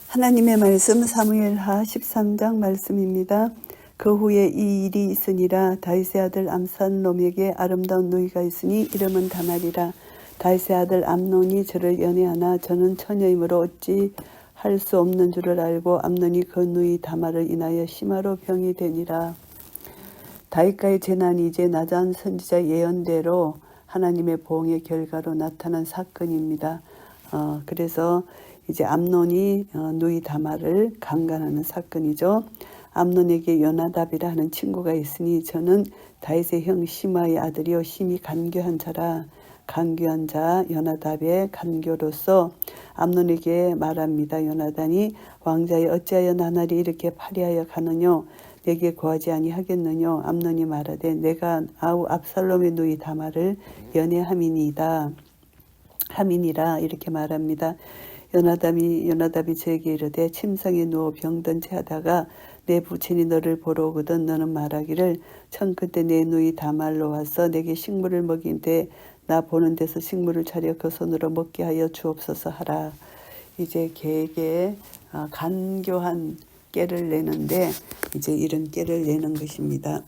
하나님의 말씀 사무엘하 13장 말씀입니다. 그 후에 이 일이 있으니라. 다윗의 아들 암살롬에게 아름다운 누이가 있으니 이름은 다말이라. 다윗의 아들 암논이 저를 연애하나 저는 처녀이므로 어찌 할 수 없는 줄을 알고 암논이 그 누이 다말을 인하여 심화로 병이 되니라. 다윗과의 재난이 이제 나단 선지자 예언대로 하나님의 보응의 결과로 나타난 사건입니다. 그래서 이제 암논이 누이 다말을 강간하는 사건이죠. 암논에게 요나답이라 하는 친구가 있으니 저는 다윗의 형 시므아의 아들이요 심히 간교한 자라. 간교한 자 요나답의 간교로서 암논에게 말합니다. 요나단이 왕자여 어찌하여 나날이 이렇게 파리하여 가느뇨? 내게 구하지 아니하겠느뇨? 암논이 말하되 내가 아우 압살롬의 누이 다말을 연애함이니이다. 함이니라 이렇게 말합니다. 요나답이 저에게 이르되 침상에 누워 병든 채 하다가 내 부친이 너를 보러 오거든 너는 말하기를 천 그때 내 누이 다말로 와서 내게 식물을 먹이되 나 보는 데서 식물을 차려 그 손으로 먹게 하여 주옵소서 하라. 이제 개에게 간교한 깨를 내는데 이제 이런 깨를 내는 것입니다.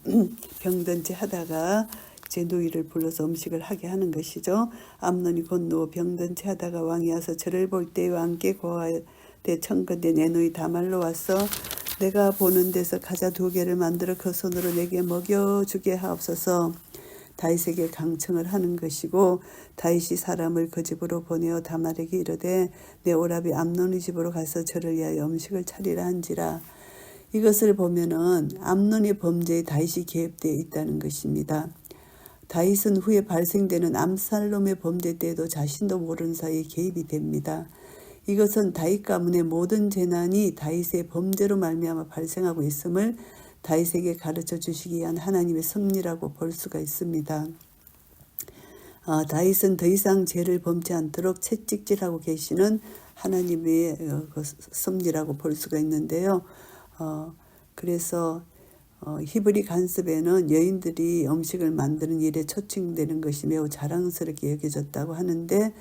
병든 채 하다가 제 누이를 불러서 음식을 하게 하는 것이죠. 암논이 곧 누워 병든 채 하다가 왕이 와서 저를 볼 때 왕께 고하되 청컨대 내 누이 다말로 와서 내가 보는 데서 가자 2개를 만들어 그 손으로 내게 먹여주게 하옵소서. 다윗에게 강청을 하는 것이고 다윗이 사람을 그 집으로 보내어 다말에게 이르되 내 오라비 암논의 집으로 가서 저를 위하여 음식을 차리라 한지라. 이것을 보면은 암논의 범죄에 다윗이 개입되어 있다는 것입니다. 다윗은 후에 발생되는 암살롬의 범죄 때에도 자신도 모르는 사이에 개입이 됩니다. 이것은 다윗 가문의 모든 재난이 다윗의 범죄로 말미암아 발생하고 있음을 다윗에게 가르쳐 주시기 위한 하나님의 섭리라고 볼 수가 있습니다. 다윗은 더 이상 죄를 범치 않도록 채찍질하고 계시는 하나님의 섭리라고 볼 수가 있는데요. 그래서 히브리 간섭에는 여인들이 음식을 만드는 일에 초청되는 것이 매우 자랑스럽게 여겨졌다고 하는데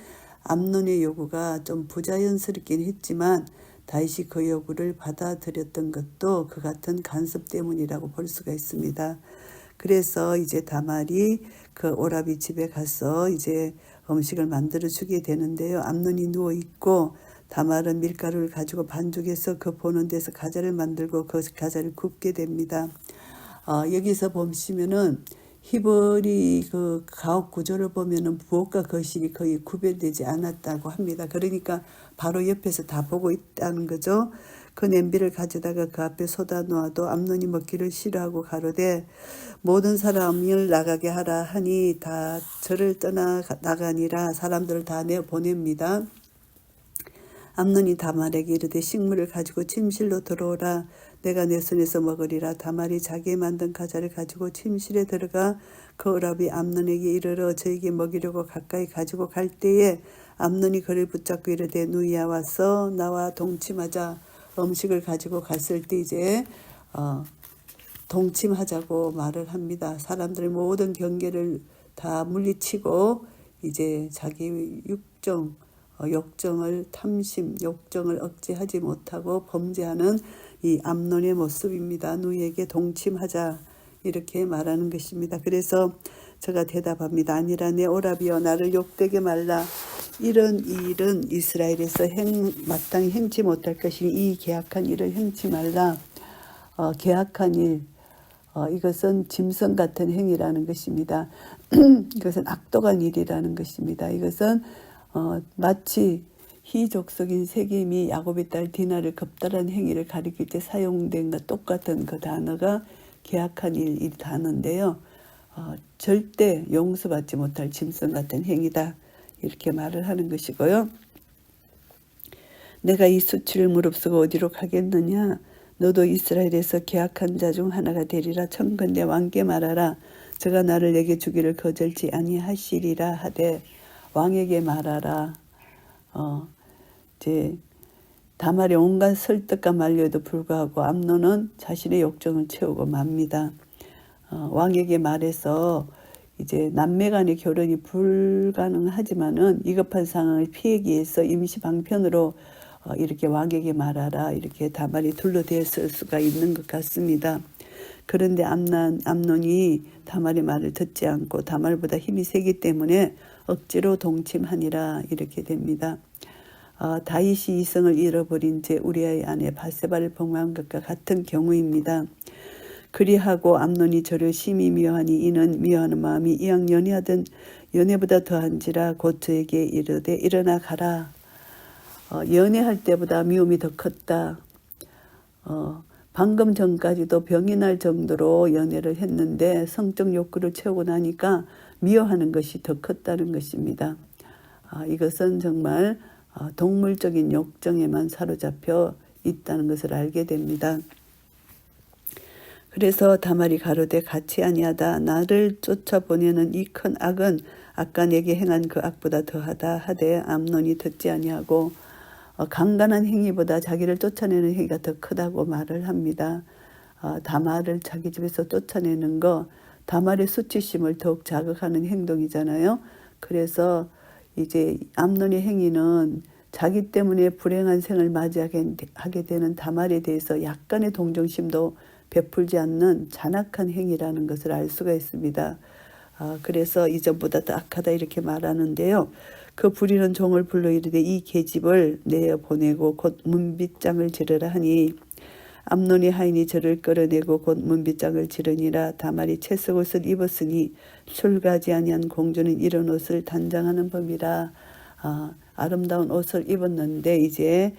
암논의 요구가 좀 부자연스럽긴 했지만 다윗이 그 요구를 받아들였던 것도 그 같은 간섭 때문이라고 볼 수가 있습니다. 그래서 이제 다말이 그 오라비 집에 가서 이제 음식을 만들어 주게 되는데요. 암논이 누워 있고 다말은 밀가루를 가지고 반죽해서 그 보는 데서 과자를 만들고 그 과자를 굽게 됩니다. 여기서 보시면은 히브리 그 가옥 구조를 보면은 부엌과 거실이 거의 구별되지 않았다고 합니다. 그러니까 바로 옆에서 다 보고 있다는 거죠. 그 냄비를 가져다가 그 앞에 쏟아 놓아도 암논이 먹기를 싫어하고 가로되 모든 사람을 나가게 하라 하니 다 저를 떠나 나가니라. 사람들을 다 내보냅니다. 암논이 다말에게 이르되 식물을 가지고 침실로 들어오라. 내가 내 손에서 먹으리라. 다말이 자기의 만든 과자를 가지고 침실에 들어가 그 오라비 암논에게 이르러 저에게 먹이려고 가까이 가지고 갈 때에 암논이 그를 붙잡고 이르되 누이야 와서 나와 동침하자. 음식을 가지고 갔을 때 이제 동침하자고 말을 합니다. 사람들의 모든 경계를 다 물리치고 이제 자기 욕정을 탐심, 욕정을 억제하지 못하고 범죄하는 이 암논의 모습입니다. 누이에게 동침하자 이렇게 말하는 것입니다. 그래서 제가 대답합니다. 아니라 내 오라비여 나를 욕되게 말라. 이런 일은 이스라엘에서 마땅히 행치 못할 것이니 이 계약한 일을 행치 말라. 계약한 일, 이것은 짐승 같은 행위라는 것입니다. 이것은 악독한 일이라는 것입니다. 이것은 마치 희족속인 세겜이 야곱의 딸 디나를 겁달한 행위를 가리킬 때 사용된 것 똑같은 그 단어가 계약한 일, 이 단어인데요. 절대 용서받지 못할 짐승 같은 행위다. 이렇게 말을 하는 것이고요. 내가 이 수치를 무릅쓰고 어디로 가겠느냐? 너도 이스라엘에서 계약한 자 중 하나가 되리라. 청컨대 왕께 말하라. 저가 나를 내게 주기를 거절치 아니하시리라 하되 왕에게 말하라. 이제 다말의 온갖 설득과 만류에도 불구하고 암논은 자신의 욕정을 채우고 맙니다. 왕에게 말해서 이제 남매 간의 결혼이 불가능하지만은 위급한 상황을 피하기 위해서 임시 방편으로 이렇게 왕에게 말하라 이렇게 다말이 둘러댔을 수가 있는 것 같습니다. 그런데 암논이 다말의 말을 듣지 않고 다말보다 힘이 세기 때문에 억지로 동침하니라 이렇게 됩니다. 다윗이 이성을 잃어버린 제 우리아의 아내 바세바를 범한 것과 같은 경우입니다. 그리하고 암논이 저를 심히 미워하니 이는 미워하는 마음이 이왕 연애하던 연애보다 더한지라 곧 저에게 이르되 일어나 가라. 연애할 때보다 미움이 더 컸다. 방금 전까지도 병이 날 정도로 연애를 했는데 성적 욕구를 채우고 나니까 미워하는 것이 더 컸다는 것입니다. 이것은 정말 동물적인 욕정에만 사로잡혀 있다는 것을 알게 됩니다. 그래서 다말이 가로되 같이 아니하다. 나를 쫓아보내는 이 큰 악은 아까 내게 행한 그 악보다 더하다 하되 암논이 듣지 아니하고 강간한 행위보다 자기를 쫓아내는 행위가 더 크다고 말을 합니다. 다말을 자기 집에서 쫓아내는 거 다말의 수치심을 더욱 자극하는 행동이잖아요. 그래서 이제 암논의 행위는 자기 때문에 불행한 생을 맞이하게 되는 다말에 대해서 약간의 동정심도 베풀지 않는 잔악한 행위라는 것을 알 수가 있습니다. 그래서 이전보다 더 악하다 이렇게 말하는데요. 그 부리는 종을 불러 이르되 이 계집을 내어 보내고 곧 문빗장을 지르라 하니 암논이 하인이 저를 끌어내고 곧 문빗장을 지르니라. 다말이 채색 옷을 입었으니 출가지 아니한 공주는 이런 옷을 단장하는 법이라. 아름다운 옷을 입었는데 이제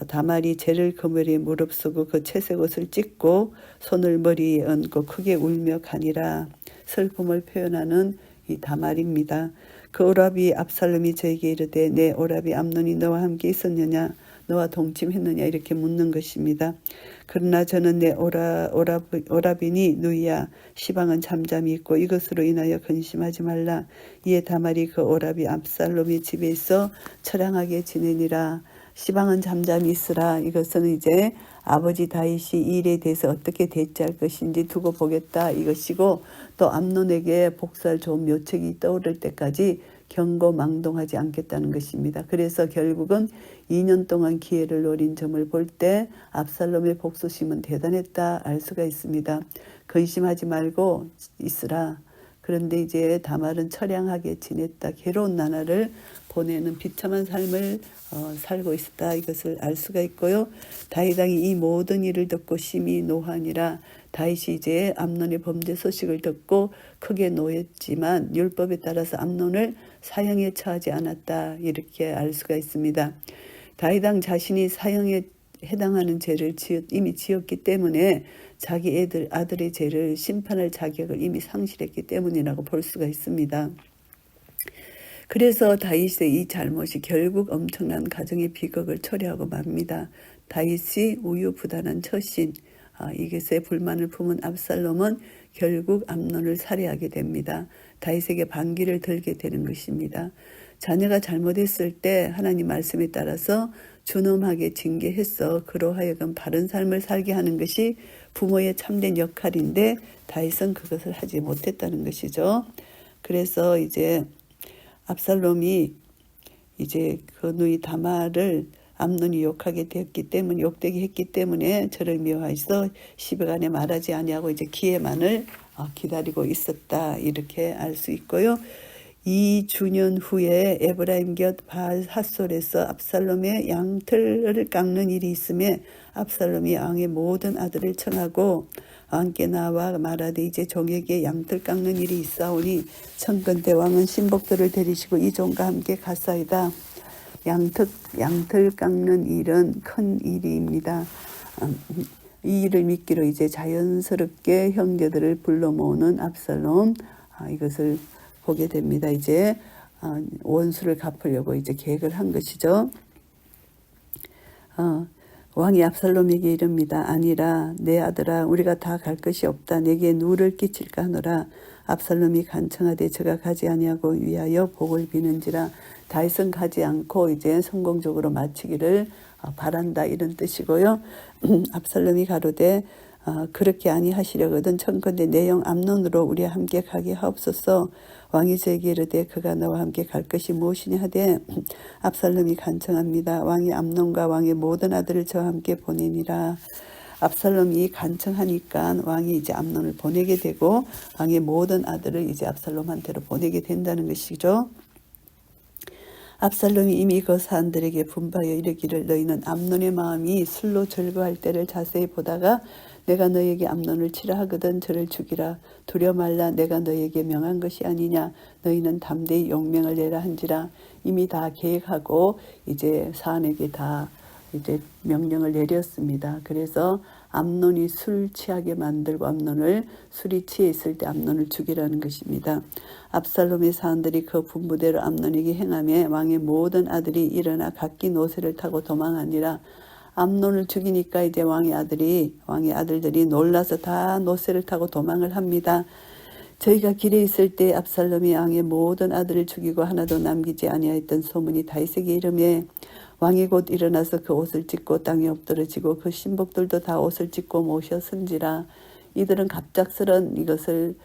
다말이 재를 그물에 무릅쓰고 그 채색 옷을 찢고 손을 머리에 얹고 크게 울며 가니라. 슬픔을 표현하는 이 다말입니다. 그 오라비 압살롬이 저에게 이르되 내 오라비 암논이 너와 함께 있었느냐 너와 동침했느냐 이렇게 묻는 것입니다. 그러나 저는 내 오라비니 누이야 시방은 잠잠히 있고 이것으로 인하여 근심하지 말라. 이에 다말이 그 오라비 압살롬의 집에 있어 처량하게 지내니라. 시방은 잠잠히 있으라. 이것은 이제 아버지 다윗이 이 일에 대해서 어떻게 대처할 것인지 두고 보겠다 이것이고 또 암논에게 복수할 좋은 묘책이 떠오를 때까지 경고망동하지 않겠다는 것입니다. 그래서 결국은 2년 동안 기회를 노린 점을 볼 때 압살롬의 복수심은 대단했다 알 수가 있습니다. 근심하지 말고 있으라. 그런데 이제 다말은 처량하게 지냈다. 괴로운 나날을 보내는 비참한 삶을 살고 있었다. 이것을 알 수가 있고요. 다윗 왕이 이 모든 일을 듣고 심히 노하니라. 다윗이 이제 암논의 범죄 소식을 듣고 크게 노했지만 율법에 따라서 암논을 사형에 처하지 않았다. 이렇게 알 수가 있습니다. 다윗 왕 자신이 사형에 해당하는 죄를 이미 지었기 때문에 자기 아들의 죄를 심판할 자격을 이미 상실했기 때문이라고 볼 수가 있습니다. 그래서 다윗의 이 잘못이 결국 엄청난 가정의 비극을 초래하고 맙니다. 다윗이 우유부단한 처신, 이것에 불만을 품은 압살롬은 결국 암논을 살해하게 됩니다. 다윗에게 반기를 들게 되는 것입니다. 자녀가 잘못했을 때 하나님 말씀에 따라서 준엄하게 징계해서 그로 하여금 바른 삶을 살게 하는 것이 부모의 참된 역할인데 다윗은 그것을 하지 못했다는 것이죠. 그래서 이제 압살롬이 이제 그 누이 다말을 암논이 욕되게 했기 때문에 저를 미워하여서 시베간에 말하지 아니하고 이제 기회만을 기다리고 있었다 이렇게 알 수 있고요. 2주년 후에 에브라임 곁 바알 핫솔에서 압살롬의 양털을 깎는 일이 있음에 압살롬이 왕의 모든 아들을 청하고 왕께 나와 말하되 이제 종에게 양털 깎는 일이 있사오니 청컨대 왕은 신복들을 데리시고 이 종과 함께 갔사이다. 양털 깎는 일은 큰 일입니다. 이 일을 미끼로 이제 자연스럽게 형제들을 불러 모으는 압살롬 이것을 보게 됩니다. 이제 원수를 갚으려고 이제 계획을 한 것이죠. 왕이 압살롬에게 이릅니다. 아니라 내 아들아 우리가 다 갈 것이 없다. 내게 누를 끼칠까 하노라. 압살롬이 간청하되 저가 가지 아니하고 위하여 복을 비는지라. 다윗은 가지 않고 이제 성공적으로 마치기를 바란다 이런 뜻이고요. 압살롬이 가로되 그렇게 아니하시려거든 청컨대 내 영 암논으로 우리와 함께 가게 하옵소서. 왕이 저에게 이르되 그가 너와 함께 갈 것이 무엇이냐 하되 압살롬이 간청합니다. 왕이 암논과 왕의 모든 아들을 저와 함께 보내니라. 압살롬이 간청하니까 왕이 이제 암논을 보내게 되고 왕의 모든 아들을 이제 압살롬한테로 보내게 된다는 것이죠. 압살롬이 이미 그 사람들에게 분바하여 이르기를 너희는 암논의 마음이 술로 절거할 때를 자세히 보다가 내가 너희에게 암논을 치라 하거든 저를 죽이라. 두려 말라. 내가 너희에게 명한 것이 아니냐. 너희는 담대히 용명을 내라 한지라. 이미 다 계획하고 이제 사안에게 다 이제 명령을 내렸습니다. 그래서 암논이 술 취하게 만들고 암논을 술이 취해 있을 때 암논을 죽이라는 것입니다. 압살롬의 사람들이 그 분부대로 암논에게 행하며 왕의 모든 아들이 일어나 각기 노새를 타고 도망하니라. 암논을 죽이니까 이제 왕의 아들들이 놀라서 다 노새를 타고 도망을 합니다. 저희가 길에 있을 때 압살롬이 왕의 모든 아들을 죽이고 하나도 남기지 아니하였던 소문이 다윗에게 이르매 왕이 곧 일어나서 그 옷을 찢고 땅에 엎드러지고 그 신복들도 다 옷을 찢고 모셔선지라. 이들은 갑작스런 이것을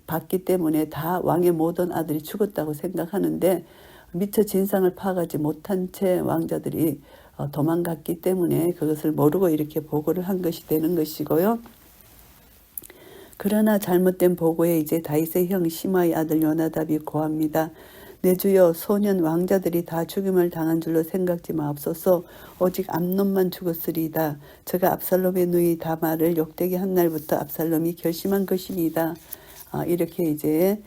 봤기 때문에 다 왕의 모든 아들이 죽었다고 생각하는데 미처 진상을 파악하지 못한 채 왕자들이 도망갔기 때문에 그것을 모르고 이렇게 보고를 한 것이 되는 것이고요. 그러나 잘못된 보고에 이제 다윗의 형 시므아의 아들 요나답이 고합니다. 내 주여 소년 왕자들이 다 죽임을 당한 줄로 생각지 마옵소서. 오직 암논만 죽었으리이다. 저가 압살롬의 누이 다말을 욕되게 한 날부터 압살롬이 결심한 것이니이다. 이렇게 이제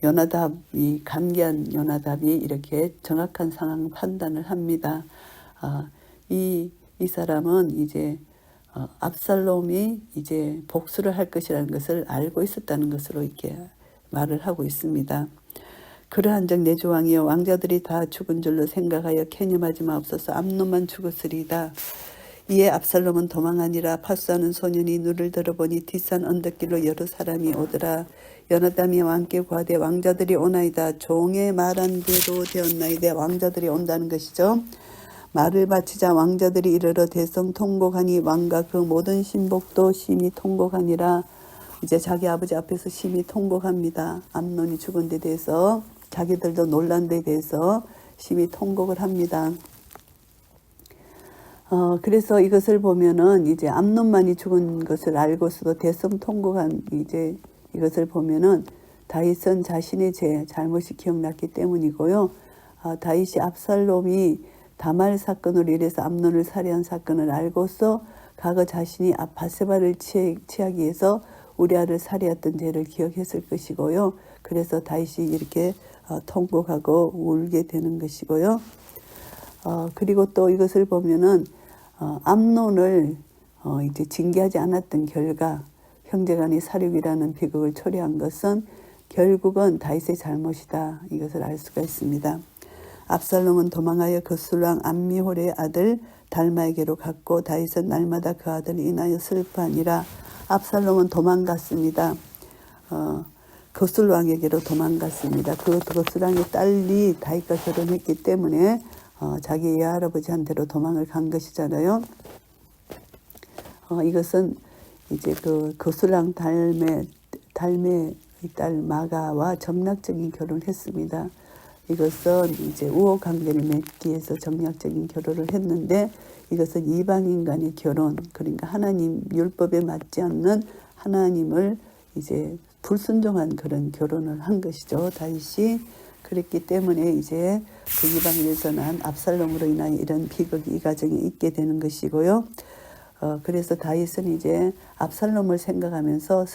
요나답이 감기한 요나답이 이렇게 정확한 상황 판단을 합니다. 이 사람은 이제 압살롬이 이제 복수를 할 것이라는 것을 알고 있었다는 것으로 이렇게 말을 하고 있습니다. 그러한즉 내 주 왕이여 왕자들이 다 죽은 줄로 생각하여 캐념하지 마옵소서. 암논만 죽었으리이다. 이에 압살롬은 도망하니라. 파수하는 소년이 눈을 들어보니 뒷산 언덕길로 여러 사람이 오더라. 요나답이 왕께 고하되 왕자들이 오나이다. 종의 말한 대로 되었나이다. 왕자들이 온다는 것이죠. 말을 바치자 왕자들이 이르러 대성통곡하니 왕과 그 모든 신복도 심히 통곡하니라. 이제 자기 아버지 앞에서 심히 통곡합니다. 암논이 죽은 데 대해서 자기들도 놀란 데 대해서 심히 통곡을 합니다. 그래서 이것을 보면은 이제 암논만이 죽은 것을 알고서도 대성통곡한 이제 이것을 보면은 다윗은 자신의 잘못이 기억났기 때문이고요. 다윗이 압살롬이 다말 사건으로 인해서 암논을 살해한 사건을 알고서 과거 자신이 바세바를 취하기 위해서 우리아를 살해했던 죄를 기억했을 것이고요. 그래서 다윗이 이렇게 통곡하고 울게 되는 것이고요. 그리고 또 이것을 보면은 암논을 이제 징계하지 않았던 결과 형제간의 살육이라는 비극을 초래한 것은 결국은 다윗의 잘못이다. 이것을 알 수가 있습니다. 압살롬은 도망하여 거슬왕 암미홀의 아들 달마에게로 갔고 다윗은 날마다 그 아들을 인하여 슬퍼하니라. 압살롬은 도망갔습니다. 거슬왕에게로 도망갔습니다. 그 거슬왕의 딸이 다윗과 결혼했기 때문에 자기 외할아버지한테로 도망을 간 것이잖아요. 이것은 이제 그 거슬왕 달메의 딸 마가와 정략적인 결혼을 했습니다. 이것은 이제 우호 관계를 맺기 위해서 정략적인 결혼을 했는데 이것은 이방인 간의 결혼, 그러니까 하나님 율법에 맞지 않는 하나님을 이제 불순종한 그런 결혼을 한 것이죠. 다윗이 그랬기 때문에 이제 그 이방인에서 난 압살롬으로 인한 이런 비극이 이 가정에 있게 되는 것이고요. 그래서 다윗은 이제 압살롬을 생각하면서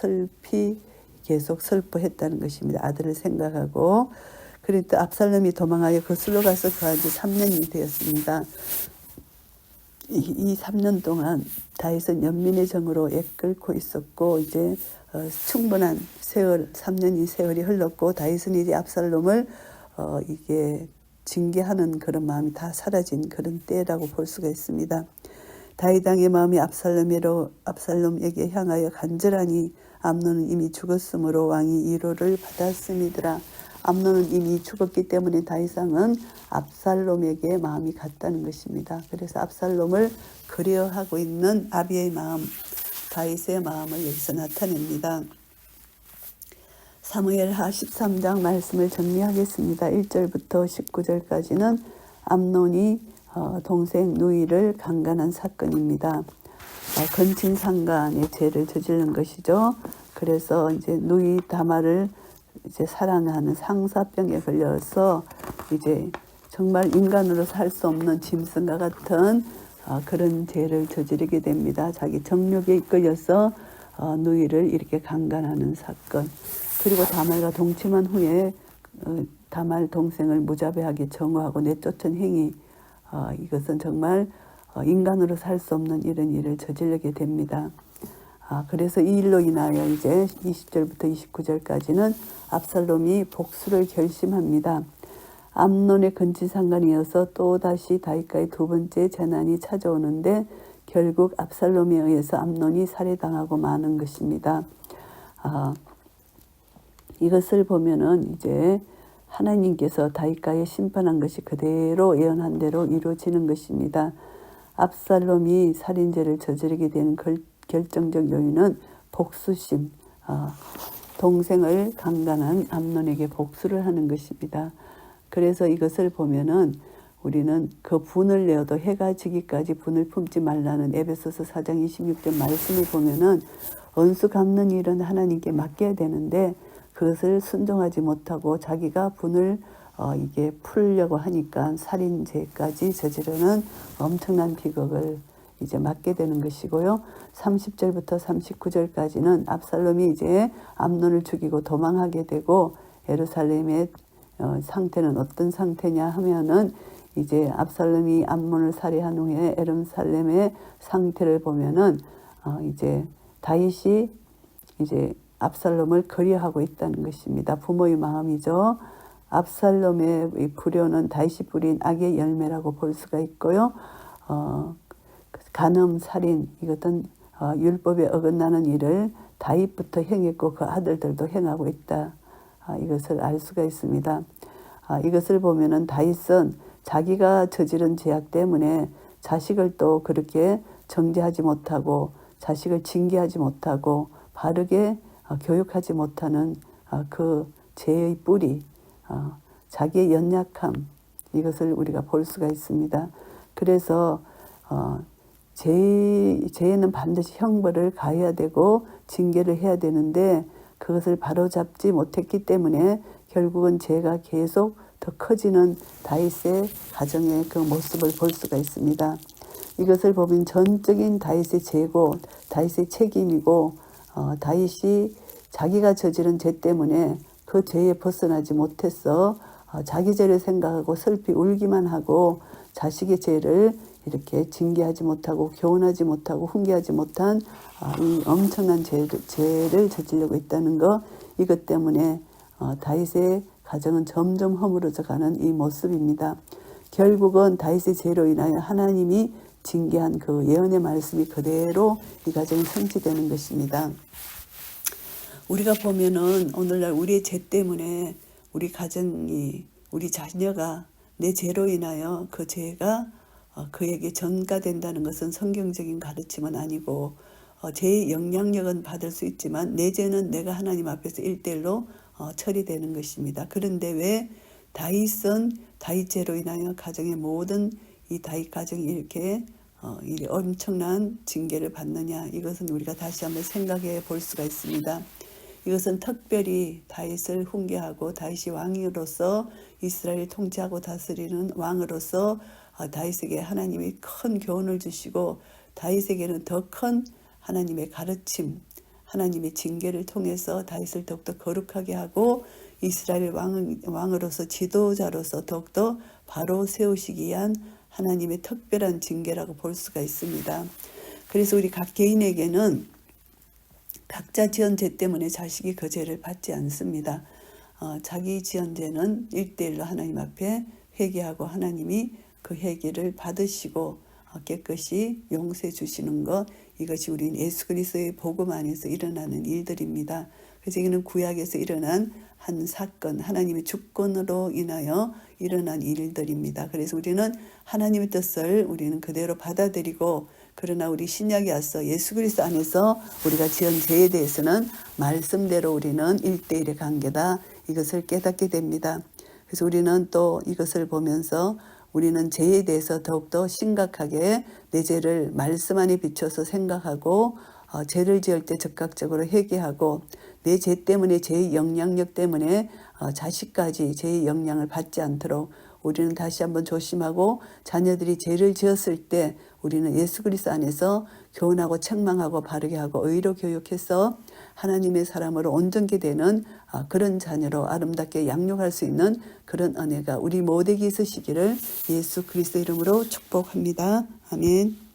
계속 슬퍼했다는 것입니다. 아들을 생각하고. 그러니까 압살롬이 도망하여 거슬러 가서 그한 지 3년이 되었습니다. 이 3년 동안 다윗은 연민의 정으로 애끓고 있었고 이제 충분한 세월 3년이 세월이 흘렀고 다윗은 이제 압살롬을 이게 징계하는 그런 마음이 다 사라진 그런 때라고 볼 수가 있습니다. 다윗 왕의 마음이 압살롬에게 향하여 간절하니 암논은 이미 죽었으므로 왕이 위로를 받았음이더라. 암논은 이미 죽었기 때문에 다윗 왕은 압살롬에게 마음이 갔다는 것입니다. 그래서 압살롬을 그리워하고 있는 아비의 마음, 다윗의 마음을 여기서 나타냅니다. 사무엘하 13장 말씀을 정리하겠습니다. 1절부터 19절까지는 암논이 동생 누이를 강간한 사건입니다. 건친상간의 죄를 저지른 것이죠. 그래서 이제 누이 다말을 이제 사랑하는 상사병에 걸려서 이제 정말 인간으로서 할 수 없는 짐승과 같은 그런 죄를 저지르게 됩니다. 자기 정욕에 이끌려서 누이를 이렇게 강간하는 사건. 그리고 다말과 동침한 후에 다말 동생을 무자비하게 정오하고 내쫓은 행위. 이것은 정말 인간으로 살 수 없는 이런 일을 저지르게 됩니다. 그래서 이 일로 인하여 이제 20절부터 29절까지는 압살롬이 복수를 결심합니다. 암논의 건치상간이어서 또다시 다윗과의 두 번째 재난이 찾아오는데 결국 압살롬에 의해서 암논이 살해당하고 마는 것입니다. 이것을 보면은 이제 하나님께서 다윗과의 심판한 것이 그대로 예언한 대로 이루어지는 것입니다. 압살롬이 살인죄를 저지르게 되는 결정적 요인은 복수심, 동생을 강간한 암논에게 복수를 하는 것입니다. 그래서 이것을 보면은 우리는 그 분을 내어도 해가 지기까지 분을 품지 말라는 에베소서 4장 26절 말씀을 보면은 언수 갚는 일은 하나님께 맡겨야 되는데 그것을 순종하지 못하고 자기가 분을 이게 풀려고 하니까 살인죄까지 저지르는 엄청난 비극을 이제 맞게 되는 것이고요. 30절부터 39절까지는 압살롬이 이제 암논을 죽이고 도망하게 되고 예루살렘의 상태는 어떤 상태냐 하면은 이제 압살롬이 암논을 살해한 후에 예루살렘의 상태를 보면은 이제 다윗이 이제 압살롬을 거리하고 있다는 것입니다. 부모의 마음이죠. 압살롬의 불효는 다윗이 뿌린 악의 열매라고 볼 수가 있고요. 간음, 살인 이것은 율법에 어긋나는 일을 다윗부터 행했고 그 아들들도 행하고 있다. 이것을 알 수가 있습니다. 이것을 보면은 다윗은 자기가 저지른 죄악 때문에 자식을 또 그렇게 정죄하지 못하고 자식을 징계하지 못하고 바르게 교육하지 못하는 그 죄의 뿌리, 자기의 연약함 이것을 우리가 볼 수가 있습니다. 그래서 죄에는 반드시 형벌을 가해야 되고 징계를 해야 되는데 그것을 바로잡지 못했기 때문에 결국은 죄가 계속 더 커지는 다윗의 가정의 그 모습을 볼 수가 있습니다. 이것을 보면 전적인 다윗의 죄고 다윗의 책임이고 다윗이 자기가 저지른 죄 때문에 그 죄에 벗어나지 못해서 자기 죄를 생각하고 슬피 울기만 하고 자식의 죄를 이렇게 징계하지 못하고 교훈하지 못하고 훈계하지 못한 이 엄청난 죄를 저지르고 있다는 것, 이것 때문에 다윗의 가정은 점점 허물어져 가는 이 모습입니다. 결국은 다윗의 죄로 인하여 하나님이 징계한 그 예언의 말씀이 그대로 이 가정에 성취되는 것입니다. 우리가 보면은 오늘날 우리의 죄 때문에 우리 가정이 우리 자녀가 내 죄로 인하여 그 죄가 그에게 전가된다는 것은 성경적인 가르침은 아니고 죄의 영향력은 받을 수 있지만 내 죄는 내가 하나님 앞에서 1대1로 처리되는 것입니다. 그런데 왜 다윗은 다윗 죄로 인하여 가정의 모든 이 다윗 가정이 이렇게 이 엄청난 징계를 받느냐, 이것은 우리가 다시 한번 생각해 볼 수가 있습니다. 이것은 특별히 다윗을 훈계하고 다윗이 왕으로서 이스라엘을 통치하고 다스리는 왕으로서 다윗에게 하나님이 큰 교훈을 주시고 다윗에게는 더 큰 하나님의 가르침, 하나님의 징계를 통해서 다윗을 더욱더 거룩하게 하고 이스라엘 왕으로서 지도자로서 더욱더 바로 세우시기 위한 하나님의 특별한 징계라고 볼 수가 있습니다. 그래서 우리 각 개인에게는 각자 지은 죄 때문에 자식이 그 죄를 받지 않습니다. 자기 지은 죄는 1대1로 하나님 앞에 회개하고 하나님이 그 회개를 받으시고 깨끗이 용서해 주시는 것, 이것이 우리 예수 그리스도의 복음 안에서 일어나는 일들입니다. 그래서 이는 구약에서 일어난 한 사건, 하나님의 주권으로 인하여 일어난 일들입니다. 그래서 우리는 하나님의 뜻을 우리는 그대로 받아들이고, 그러나 우리 신약에 와서 예수 그리스도 안에서 우리가 지은 죄에 대해서는 말씀대로 우리는 1:1의 관계다, 이것을 깨닫게 됩니다. 그래서 우리는 또 이것을 보면서 우리는 죄에 대해서 더욱더 심각하게 내 죄를 말씀 안에 비춰서 생각하고, 죄를 지을 때 즉각적으로 회개하고, 내 죄 때문에, 죄의 영향력 때문에 자식까지 죄의 영향을 받지 않도록 우리는 다시 한번 조심하고, 자녀들이 죄를 지었을 때 우리는 예수 그리스도 안에서 교훈하고 책망하고 바르게 하고 의로 교육해서 하나님의 사람으로 온전케 되는 그런 자녀로 아름답게 양육할 수 있는 그런 은혜가 우리 모두에게 있으시기를 예수 그리스도 이름으로 축복합니다. 아멘.